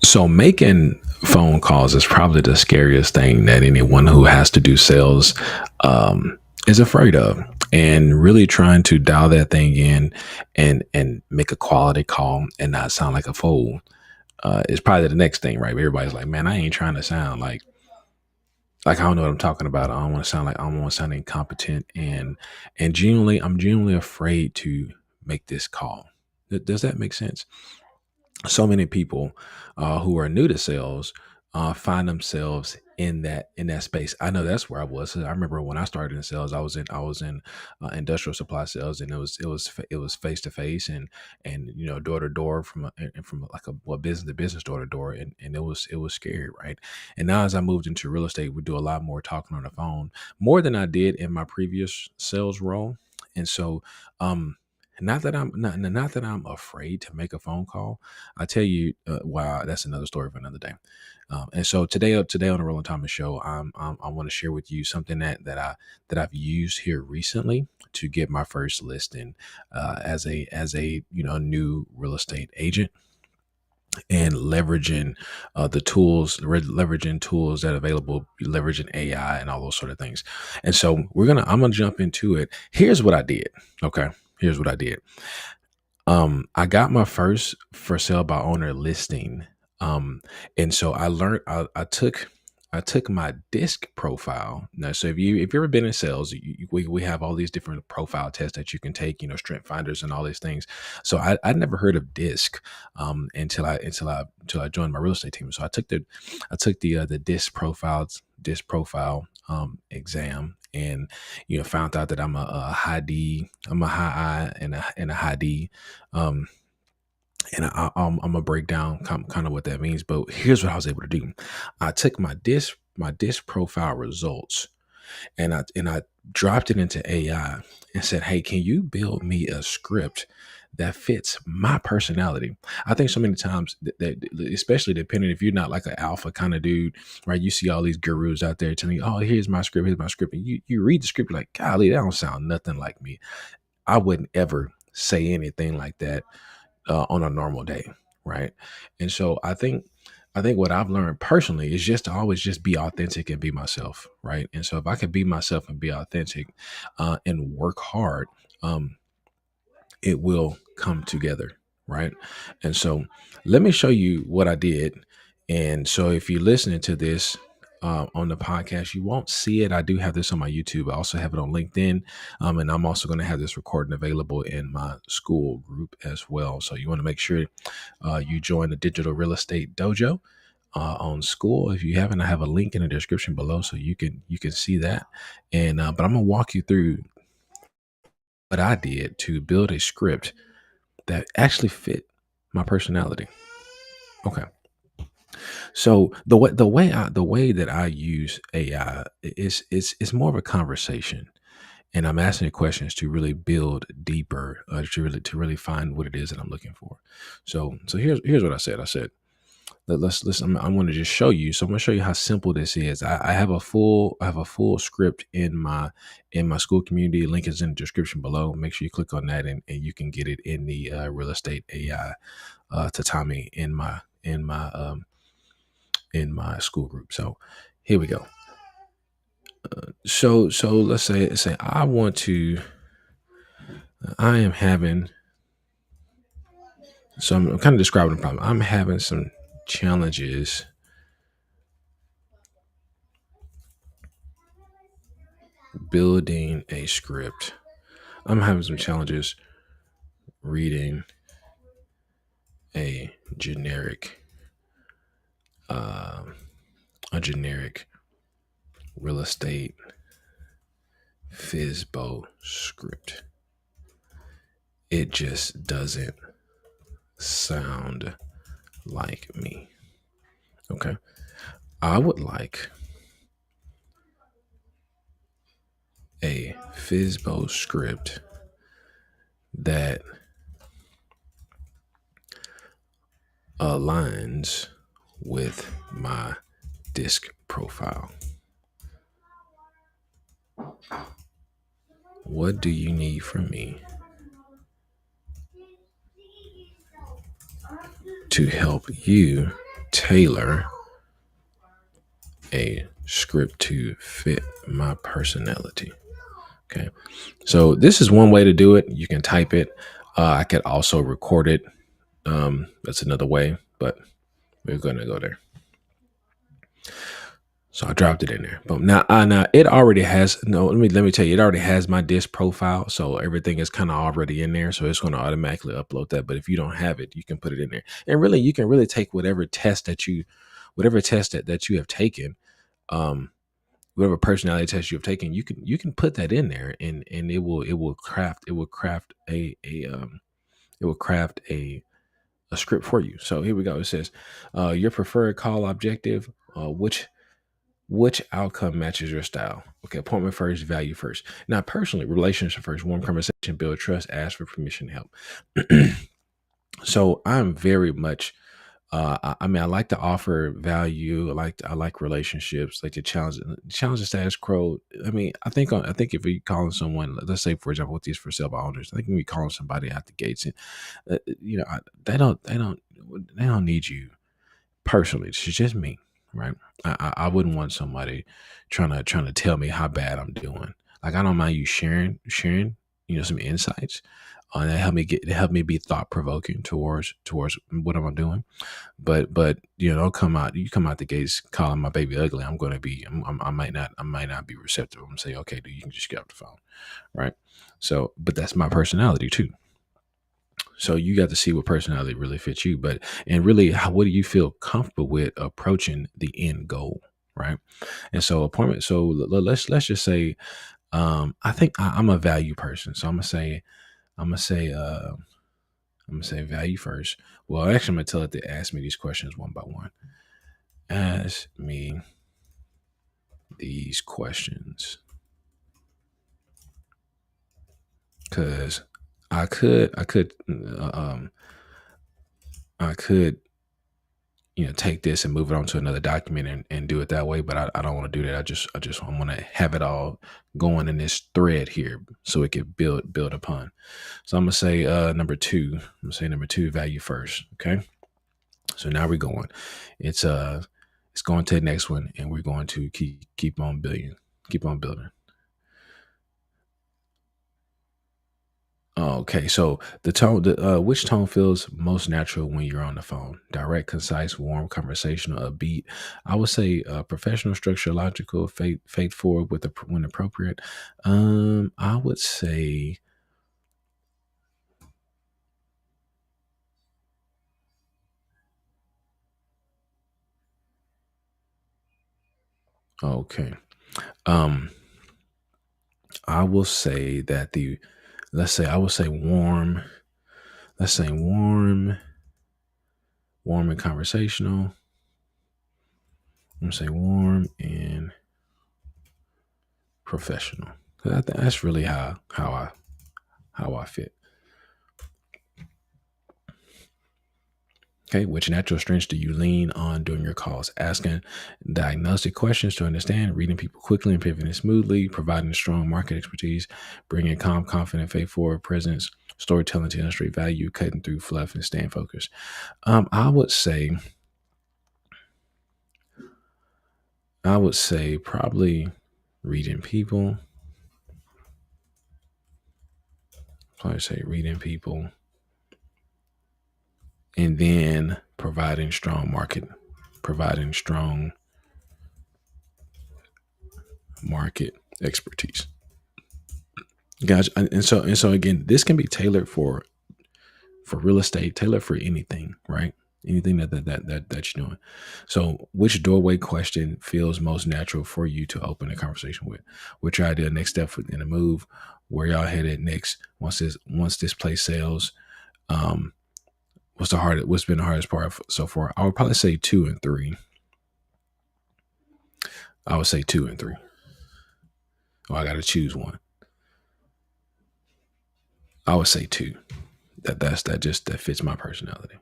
So making phone calls is probably the scariest thing that anyone who has to do sales is afraid of. And really trying to dial that thing in and make a quality call and not sound like a fool is probably the next thing, right? Everybody's like, man, I ain't trying to sound like I don't know what I'm talking about. I don't want to sound like I don't want to sound incompetent and genuinely, I'm genuinely afraid to make this call. Does that make sense? So many people who are new to sales find themselves in that space. I know that's where I was. I remember when I started in sales, I was in industrial supply sales, and it was face to face and door to door from like a business to business, door to door, and it was scary, right? And now as I moved into real estate, we do a lot more talking on the phone, more than I did in my previous sales role, and so. Not that I'm afraid to make a phone call. I tell you, wow, that's another story for another day. And so today on the Roland Thomas Show, I want to share with you something that I've used here recently to get my first listing as a new real estate agent, and leveraging the tools, leveraging tools that are available, leveraging AI and all those sort of things. And so I'm gonna jump into it. Here's what I did. Okay, here's what I did. I got my first for sale by owner listing. And so I learned I took my disc profile. Now, so if you've ever been in sales, we have all these different profile tests that you can take, strength finders and all these things. So I'd never heard of disc until I joined my real estate team. So I took the disc profile exam, and found out that I'm a high D, I'm a high I and a high D. Um, and I'm gonna break down kind of what that means. But here's what I was able to do. I took my disc profile results, and I dropped it into AI and said, "Hey, can you build me a script that fits my personality?" I think so many times that especially depending if you're not like an alpha kind of dude, right? You see all these gurus out there telling you, "Oh, here's my script," and you read the script, you're like, "Golly, that don't sound nothing like me." I wouldn't ever say anything like that on a normal day, right? And so I think what I've learned personally is just to always just be authentic and be myself, right? And so if I could be myself and be authentic and work hard, um, it will come together, right? And so let me show you what I did. And so if you're listening to this on the podcast, you won't see it. I do have this on my YouTube. I also have it on LinkedIn. And I'm also going to have this recording available in my school group as well. So you want to make sure you join the Digital Real Estate Dojo on school. If you haven't, I have a link in the description below so you can see that. And but I'm gonna walk you through what I did to build a script that actually fit my personality. Okay. So the way that I use AI is more of a conversation, and I'm asking questions to really build deeper, to really find what it is that I'm looking for. So here's what I said. I said, let's I'm going to just show you. So I'm going to show you how simple this is. I have a full script in my school community. Link is in the description below. Make sure you click on that, and you can get it in the real estate AI tatami in my school group. So here we go. So let's say I am having. So I'm kind of describing the problem. I'm having some challenges building a script. I'm having some challenges reading a generic, um, a generic real estate FSBO script. It just doesn't sound like me. Okay. I would like a FSBO script that aligns with my disc profile. What do you need from me to help you tailor a script to fit my personality. Okay. So this is one way to do it. You can type it. I could also record it. That's another way, but we're going to go there. So I dropped it in there. But now it already has let me tell you, it already has my disc profile. So everything is kind of already in there. So it's going to automatically upload that. But if you don't have it, you can put it in there. And really, you can really take whatever test that you have taken, whatever personality test you have taken, you can put that in there, and it will craft a script for you. So here we go. It says, your preferred call objective, which outcome matches your style. Okay, appointment first, value first. Now, personally, relationship first, warm conversation, build trust, ask for permission to help. So I'm very much, I mean, I like to offer value. I like relationships, like to challenge the status quo. I mean, I think if we calling someone, let's say for example, with these for sale by owners, I think when we calling somebody out the gates, and they don't need you personally. It's just me, right? I wouldn't want somebody trying to tell me how bad I'm doing. Like, I don't mind you sharing, some insights that help me be thought provoking towards what I'm doing. But don't you come out the gates calling my baby ugly. I might not be receptive. I'm gonna say, okay, dude, you can just get off the phone, right? So, but that's my personality too. So you got to see what personality really fits you. And really, what do you feel comfortable with approaching the end goal, right? And so appointment. So let's just say, I think I'm a value person. So I'm gonna say, value first. Well, actually, I'm gonna tell it to ask me these questions one by one. Ask me these questions, because I could, I could take this and move it onto another document and do it that way. But I don't want to do that. I want to have it all going in this thread here so it can build upon. So I'm gonna say number two. I'm gonna say number two, value first. Okay. So now we're going. It's going to the next one, and we're going to keep on building. Keep on building. Okay, so the tone, which tone feels most natural when you're on the phone? Direct, concise, warm, conversational, upbeat. I would say professional, structure, logical, faithful with when appropriate. I would say, okay. Um, I will say that I would say warm. Let's say warm and conversational. I'm gonna say warm and professional. That's really how I fit. Okay, which natural strengths do you lean on during your calls? Asking diagnostic questions to understand, reading people quickly and pivoting smoothly, providing strong market expertise, bringing calm, confident, faith-forward presence, storytelling to illustrate value, cutting through fluff, and staying focused. I would say probably reading people. Probably say reading people, and then providing strong market expertise. Gotcha. And so again, this can be tailored for real estate, tailored for anything, right? Anything that you're doing. So, which doorway question feels most natural for you to open a conversation with? What's your idea, next step in the move? Where y'all headed next? Once this place sells, what's been the hardest part so far? I would probably say 2 and 3. I would say 2 and 3. Oh, I got to choose one. I would say 2. That fits my personality.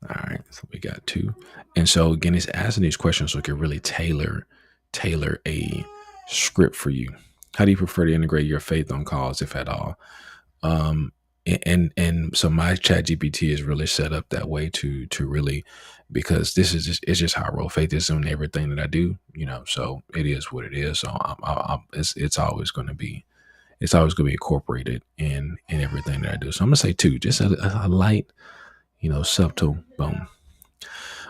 All right, so we got 2, and so again, it's asking these questions so it can really tailor a script for you. How do you prefer to integrate your faith on calls, if at all? And so my chat gpt is really set up that way to really, because this is just, it's just how I roll. Faith is in everything that I do, so it is what it is. So it's always going to be, it's always going to be incorporated in everything that I do. So I'm gonna say two, just a light, subtle boom.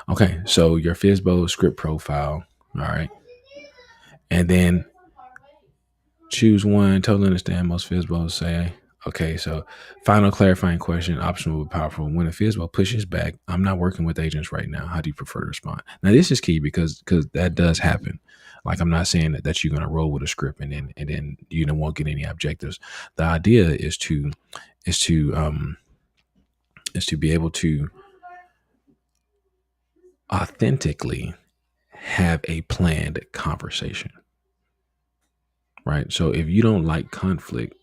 Okay, so your FSBO script profile. All right, and then choose one. Totally understand. Most FSBOs say, okay, so final clarifying question, optional but powerful. When a FSBO pushes back, I'm not working with agents right now. How do you prefer to respond? Now, this is key because that does happen. Like, I'm not saying that you're going to roll with a script and then you don't won't get any objectives. The idea is to um is to be able to authentically have a planned conversation, right? So if you don't like conflict,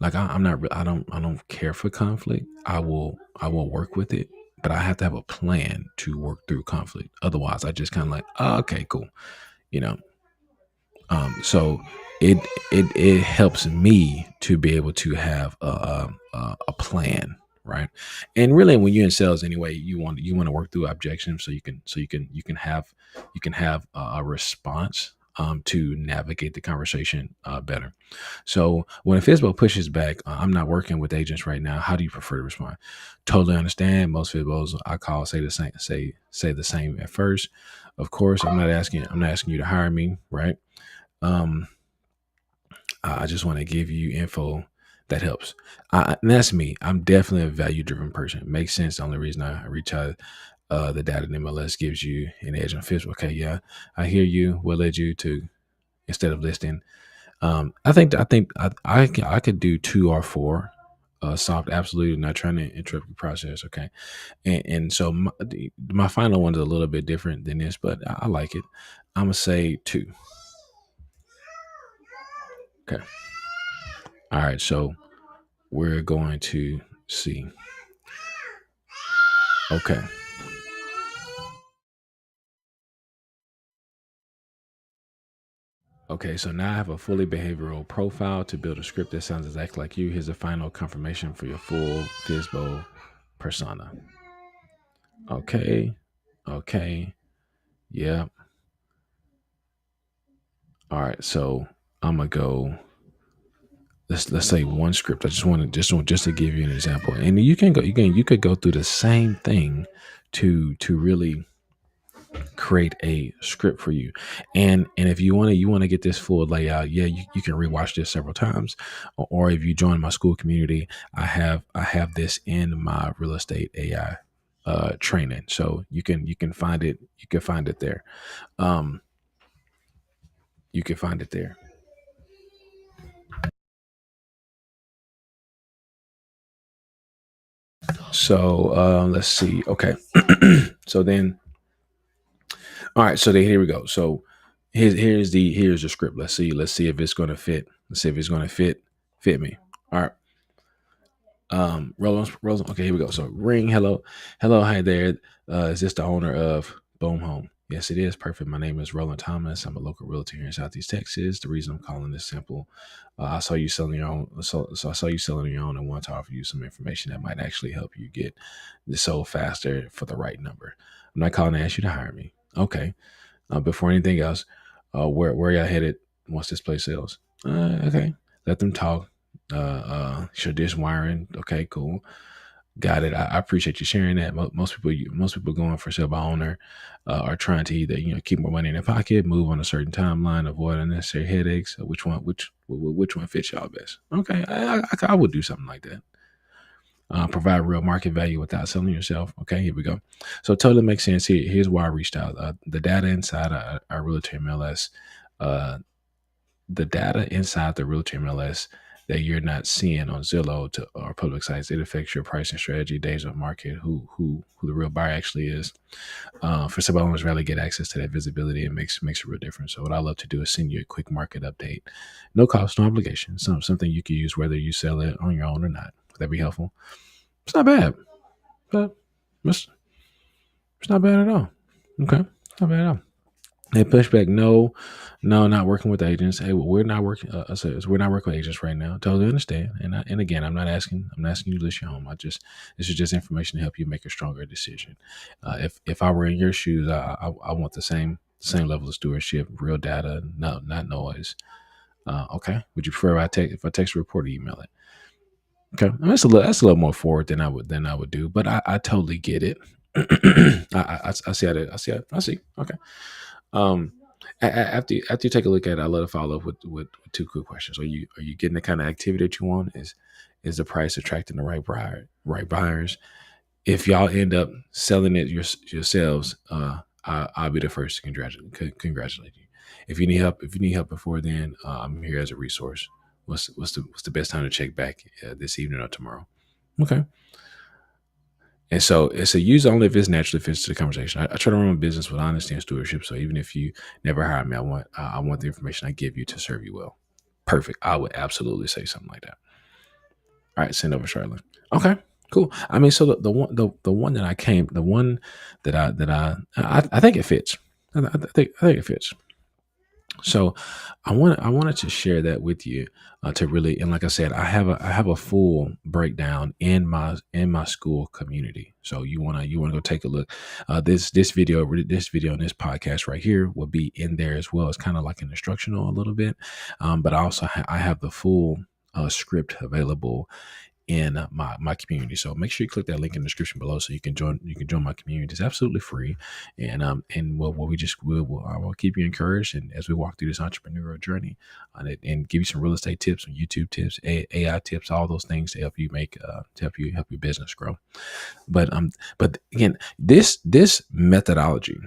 like I'm not, I don't care for conflict. I will work with it, but I have to have a plan to work through conflict. Otherwise, I just kind of like, oh, okay, cool, you know. So it it helps me to be able to have a plan, right? And really, when you're in sales anyway, you want to work through objections so you can have a response to navigate the conversation better. So when a FSBO pushes back, I'm not working with agents right now. How do you prefer to respond? Totally understand. Most FSBOs I call say the same, say the same at first. Of course, I'm not asking you to hire me, right? Um, I just want to give you info that helps. And that's me. I'm definitely a value driven person. It makes sense. The only reason I reach out, the data in MLS gives you an edge on FSBO. Okay, yeah, I hear you. What led you to, instead of listing? I could do two or four. Soft, absolutely not trying to interrupt your process. Okay, and so my final one's a little bit different than this, but I like it. I'm gonna say two. Okay, all right. So we're going to see. Okay, okay. So now I have a fully behavioral profile to build a script that sounds exactly like you. Here's a final confirmation for your full FSBO persona. Okay, okay, yeah. All right. So I'm gonna go, let's say one script. I just to give you an example, and you could go through the same thing to really create a script for you. And if you want to get this full layout, yeah, you can rewatch this several times, or if you join my school community, I have this in my real estate AI training, so you can find it, there. Um, you can find it there. So let's see. Okay, so then, all right. So then here we go. So here's the script. Let's see if it's gonna fit. Let's see if it's gonna fit me. All right. Roland. Okay, here we go. So ring. Hello. Hi there. Is this the owner of Boom Home? Yes, it is. Perfect. My name is Roland Thomas. I'm a local realtor here in Southeast Texas. The reason I'm calling is simple. I saw you selling your own. So I saw you selling your own and want to offer you some information that might actually help you get this sold faster for the right number. I'm not calling to ask you to hire me. Okay. Before anything else, where y'all headed once this place sells? Okay. Let them talk. Should this wiring? Okay, cool. Got it. I appreciate you sharing that. Most people going for sale by owner are trying to either keep more money in their pocket, move on a certain timeline, avoid unnecessary headaches. Which one fits y'all best? Okay, I would do something like that. Provide real market value without selling yourself. Okay, here we go. So totally makes sense. Here's why I reached out. The data inside our realtor MLS, uh, the data inside the realtor MLS that you're not seeing on Zillow or public sites, it affects your pricing strategy, days on market, who the real buyer actually is. For some owners, rarely get access to that visibility. It makes a real difference. So what I love to do is send you a quick market update, no cost, no obligation. Something you can use whether you sell it on your own or not. Would that be helpful? It's not bad, but it's not bad at all. Okay, it's not bad at all. They push back, no, no, not working with agents. Hey, well, we're not working. We're not working with agents right now. Totally understand. And again, I'm not asking you to list your home. This is just information to help you make a stronger decision. If I were in your shoes, I want the same level of stewardship, real data, no, not noise. Okay. Would you prefer if I text a report or email it? Okay. I mean, that's a little more forward than I would do, but I totally get it. I see how that, I see. Okay. Um, after you take a look at it, I love to follow up with two quick questions. Are you getting the kind of activity that you want? Is the price attracting the right buyers? If y'all end up selling it yourselves, I'll be the first to congratulate you. If you need help before then, I'm here as a resource. What's the best time to check back, this evening or tomorrow? Okay. And so it's a use only if it's naturally fits to the conversation. I try to run a business with honesty and stewardship. So even if you never hire me, I want the information I give you to serve you well. Perfect. I would absolutely say something like that. All right, send over Charlotte. Okay, cool. I mean, so the one that I came, the one that I think it fits. I think it fits. So I wanted to share that with you, to really, and like I said, I have a full breakdown in my school community. So you wanna go take a look. This video and this podcast right here will be in there as well. It's kind of like an instructional a little bit, but I have the full script available in my community. So make sure you click that link in the description below so you can join my community. It's absolutely free. And what we just I will keep you encouraged, and as we walk through this entrepreneurial journey, and give you some real estate tips, some YouTube tips, AI tips, all those things to help you help your business grow. But again, this methodology,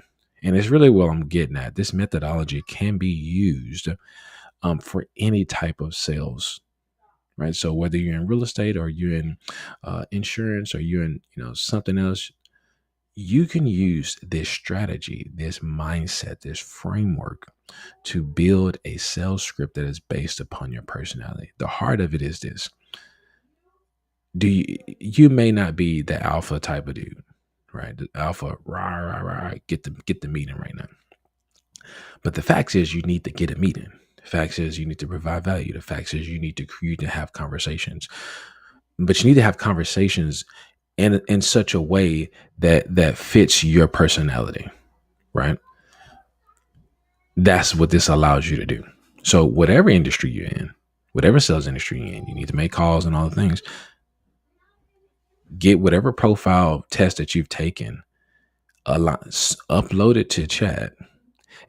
and it's really what I'm getting at. This methodology can be used for any type of sales, right? So whether you're in real estate, or you're in insurance, or you're in something else, you can use this strategy, this mindset, this framework to build a sales script that is based upon your personality. The heart of it is this: do you may not be the alpha type of dude, right? The alpha, rah, rah, rah, get the meeting right now. But the fact is, you need to get a meeting. The fact is, you need to provide value. The fact is, you need to have conversations. But you need to have conversations in such a way that fits your personality, right? That's what this allows you to do. So whatever industry you're in, whatever sales industry you're in, you need to make calls and all the things. Get whatever profile test that you've taken, upload it to chat,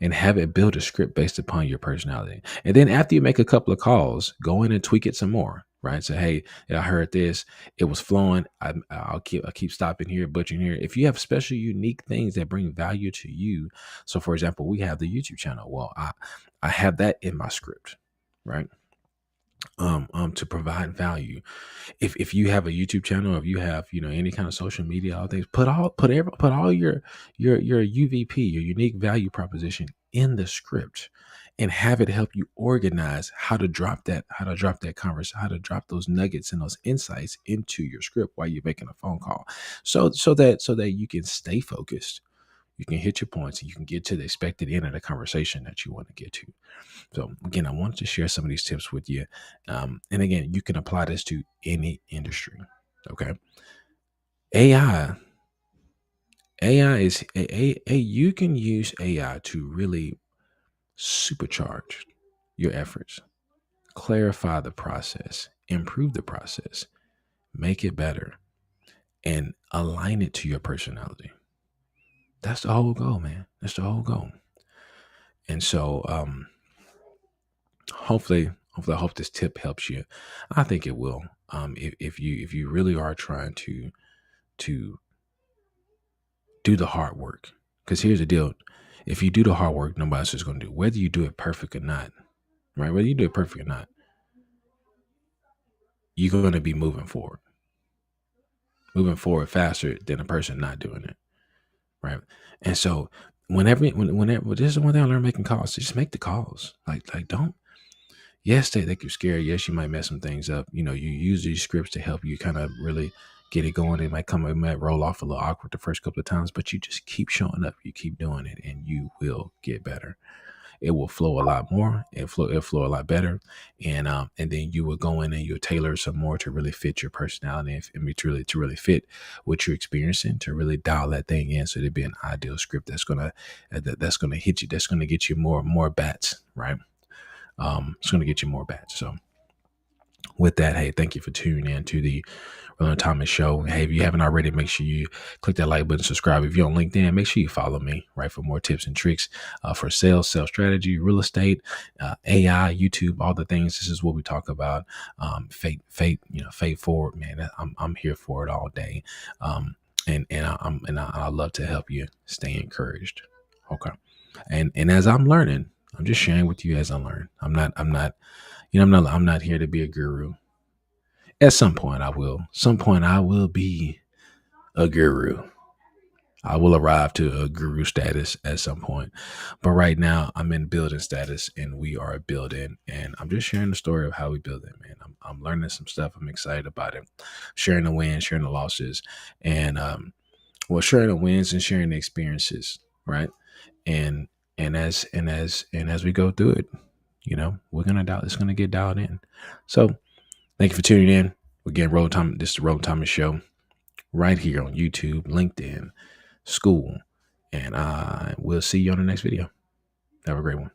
and have it build a script based upon your personality. And then after you make a couple of calls, go in and tweak it some more, right? Say, hey, yeah, I heard this. It was flowing. I keep stopping here, butchering here. If you have special, unique things that bring value to you. So for example, we have the YouTube channel. Well, I have that in my script, right? To provide value. If you have a YouTube channel, if you have any kind of social media, all things, put all your UVP, your unique value proposition, in the script, and have it help you organize how to drop that conversation, how to drop those nuggets and those insights into your script while you're making a phone call, so that you can stay focused, you can hit your points, and you can get to the expected end of the conversation that you want to get to. So again, I wanted to share some of these tips with you. And again, you can apply this to any industry. Okay. AI, AI is you can use AI to really supercharge your efforts, clarify the process, improve the process, make it better, and align it to your personality. That's the whole goal, man. That's the whole goal. And so, hopefully I hope this tip helps you. I think it will. If you really are trying to do the hard work, because here's the deal: if you do the hard work, nobody else is going to do, whether you do it perfect or not, right? Whether you do it perfect or not, you're going to be moving forward faster than a person not doing it, right? And so whenever, well, this is one thing I learned making calls: just make the calls. Like don't. Yes, they think you're scary. Yes, you might mess some things up. You use these scripts to help you kind of really get it going. It might roll off a little awkward the first couple of times, but you just keep showing up, you keep doing it, and you will get better. It will flow a lot more. It'll flow a lot better, and then you will go in and you'll tailor some more to really fit your personality and to really fit what you're experiencing, to really dial that thing in, so it'd be an ideal script that's gonna hit you, that's gonna get you more bats, right? It's gonna get you more bats. So with that, hey, thank you for tuning in to the Roland Thomas Show. Hey, if you haven't already, make sure you click that like button, subscribe. If you're on LinkedIn, make sure you follow me, right, for more tips and tricks for sales strategy, real estate, AI, YouTube, all the things. This is what we talk about. Fate forward, man. I'm here for it all day, I love to help you stay encouraged. Okay, and as I'm learning, I'm just sharing with you as I learn. I'm not here to be a guru. At some point I will. Some point I will be a guru. I will arrive to a guru status at some point. But right now I'm in building status, and we are building, and I'm just sharing the story of how we build it, man. I'm learning some stuff. I'm excited about it. Sharing the wins, sharing the losses, and sharing the wins and sharing the experiences, right? And as we go through it, it's gonna get dialed in. So thank you for tuning in. Again, this is the Roland Thomas Show, right here on YouTube, LinkedIn, school, and I will see you on the next video. Have a great one.